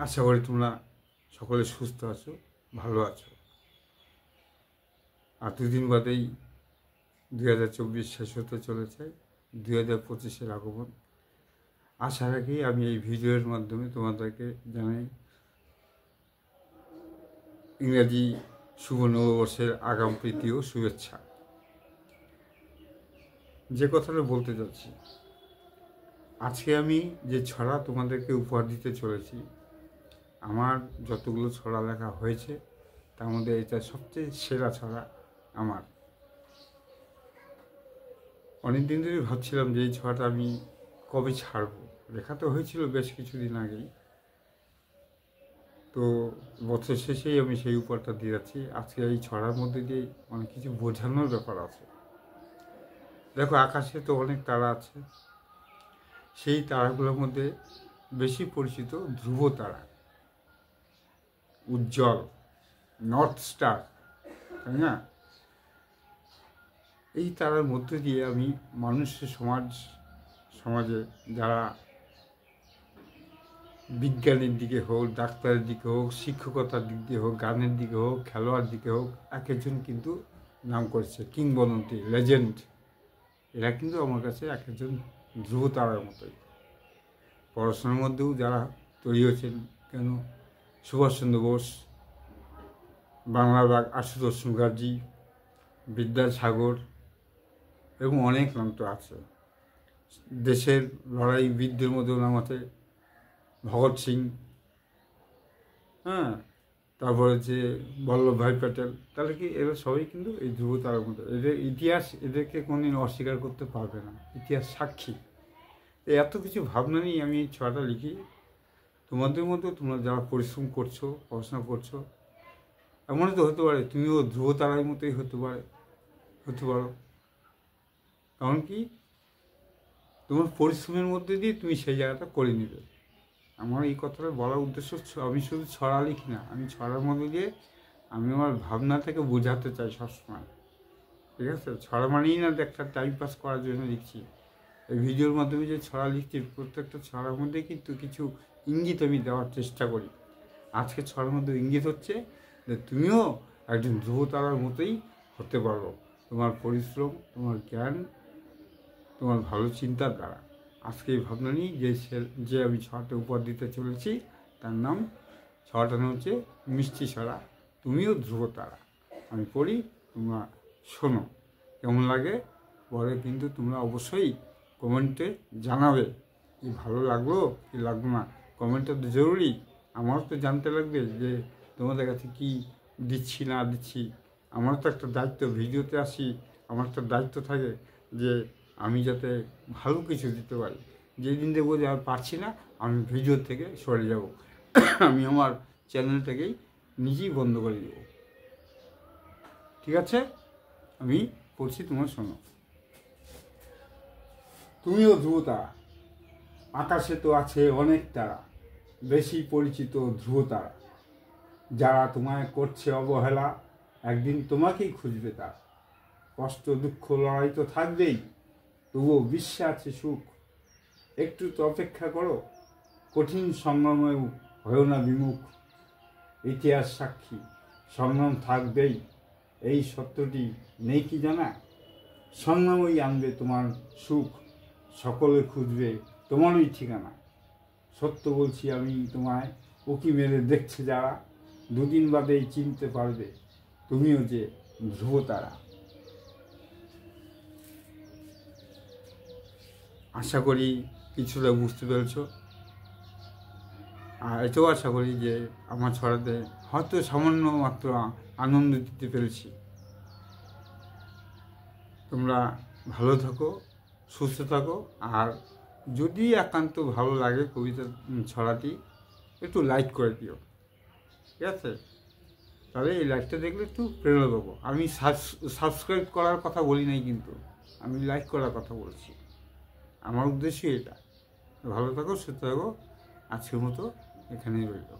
আশা করি তোমরা সকলে সুস্থ আছো, ভালো আছো। আর দুদিন বাদেই 2024 শেষ হতে চলেছে, 2025-এর আগমন। আশা রাখি আমি এই ভিডিওর মাধ্যমে তোমাদেরকে জানাই ইংরাজি শুভ নববর্ষের আগাম প্রীতি ও শুভেচ্ছা। যে কথাটা বলতে যাচ্ছি, আজকে আমি যে ছড়া তোমাদেরকে উপহার দিতে চলেছি, আমার যতগুলো ছড়া লেখা হয়েছে তার মধ্যে এটা সবচেয়ে সেরা ছড়া আমার। অনেক দিন ধরে ভাবছিলাম যে এই ছড়াটা আমি কবে ছাড়বো। লেখা তো হয়েছিল বেশ কিছুদিন আগেই, তো বছর শেষেই আমি সেই উপহারটা দিয়ে যাচ্ছি। আজকে এই ছড়ার মধ্যে দিয়ে অনেক কিছু বোঝানোর ব্যাপার আছে। দেখো, আকাশে তো অনেক তারা আছে, সেই তারাগুলোর মধ্যে বেশি পরিচিত ধ্রুব তারা, উজ্জ্বল, নর্থ স্টার, তাই না? এই তারার মধ্যে দিয়ে আমি মানুষের সমাজে যারা বিজ্ঞানের দিকে হোক, ডাক্তারের দিকে হোক, শিক্ষকতার দিক দিয়ে হোক, গানের দিকে হোক, খেলোয়াড় দিকে হোক, এক একজন কিন্তু নাম করেছে, কিংবদন্তি, লেজেন্ড। এরা কিন্তু আমার কাছে এক একজন ধ্রুব তারার মতোই। পড়াশোনার মধ্যেও যারা তৈরি হয়েছেন, কেন সুভাষচন্দ্র বোস, বাংলার বাঘ আশুতোষ মুখার্জি, বিদ্যাসাগর, এবং অনেক নাম তো আছে। দেশের লড়াই বীরদের মধ্যেও নাম আছে ভগৎ সিং, হ্যাঁ, তারপরে যে বল্লভভাই প্যাটেল। তাহলে কি এরা সবাই কিন্তু এই ধ্রুব তারার মধ্যে, এদের ইতিহাস এদেরকে কোনোদিন অস্বীকার করতে পারবে না, ইতিহাস সাক্ষী। এত কিছু ভাবনা নিয়ে আমি এই ছড়াটা লিখি। তোমাদের মধ্যে তোমরা যারা পরিশ্রম করছো, পড়াশোনা করছো, এমনও তো হতে পারে তুমিও ধ্রুব তারার মতোই হতে পারো। কারণ কি, তোমার পরিশ্রমের মধ্যে দিয়ে তুমি সেই জায়গাটা করে নেবে। আমার এই কথাটা বলার উদ্দেশ্য, আমি শুধু ছড়া লিখি না, আমি ছড়ার মধ্যে দিয়ে আমি আমার ভাবনাটাকে বোঝাতে চাই সবসময়। ঠিক আছে? ছড়া মানেই না একটা টাইম পাস করার জন্য লিখছি। এই ভিডিওর মাধ্যমে যে ছড়া লিখছি, প্রত্যেকটা ছড়ার মধ্যে কিন্তু কিছু ইঙ্গিত আমি দেওয়ার চেষ্টা করি। আজকে ছড়ার মধ্যে ইঙ্গিত হচ্ছে যে তুমিও একজন ধ্রুব তারার মতোই হতে পারো, তোমার পরিশ্রম, তোমার জ্ঞান, তোমার ভালো চিন্তার দ্বারা। আজকে এই ভাবনা নিয়ে যে আমি ছড়াটা উপহার দিতে চলেছি, তার নাম, ছড়াটার নাম হচ্ছে মিষ্টি ছড়া, তুমিও ধ্রুব তারা। আমি পড়ি, তোমরা শোনো, কেমন লাগে পরে কিন্তু তোমরা অবশ্যই কমেন্টে জানাবে কি ভালো লাগলো কি লাগলো না। কমেন্টটা তো জরুরি, আমারও তো জানতে লাগবে যে তোমাদের কাছে কি দিচ্ছি না দিচ্ছি। আমার তো একটা দায়িত্ব, ভিডিওতে আসি, আমার একটা দায়িত্ব থাকে যে আমি যাতে ভালো কিছু দিতে পারি। যেদিন দেখবো যে আর পারছি না, আমি ভিডিও থেকে সরে যাব, আমি আমার চ্যানেলটাকেই নিজেই বন্ধ করে দেব। ঠিক আছে? আমি পড়ছি, তোমার শোনো। তুমিও ধ্রুব তারা, আকাশে তো আছে অনেক তারা, বেশি পরিচিত ধ্রুব তারা। যারা তোমায় করছে অবহেলা, একদিন তোমাকেই খুঁজবে তার। কষ্ট দুঃখ লড়াই তো থাকবেই, তবুও বিশ্বে আছে সুখ। একটু তো অপেক্ষা করো, কঠিন সংগ্রামেও হয়েও না বিমুখ। ইতিহাস সাক্ষী, সংগ্রাম থাকবেই, এই সত্যটি নেই কি জানা? সংগ্রামই আনবে তোমার সুখ, সকলে খুঁজবে তোমারই ঠিকানা। সত্য বলছি আমি তোমায়, উকি মেরে দেখছে যারা, দুদিন বাদেই চিনতে পারবে তুমিও যে ধ্রুব তারা। আশা করি কিছুটা বুঝতে পেরেছ। আর এটাও আশা করি যে আমার ছড়াতে হয়তো সামান্য মাত্র আনন্দ দিতে পেরেছি। তোমরা ভালো থাকো, সুস্থ থাকো। আর যদি একান্ত ভালো লাগে কবিতা ছড়াটি, একটু লাইক করে দিও। ঠিক আছে? তাহলে এই লাইকটা দেখলে একটু প্রেরণা দেবো। আমি সাবস্ক্রাইব করার কথা বলি নাই, কিন্তু আমি লাইক করার কথা বলছি। আমার উদ্দেশ্য এটা। ভালো থাকো, সুস্থ থাকো। আজকের মতো এখানেই রইল।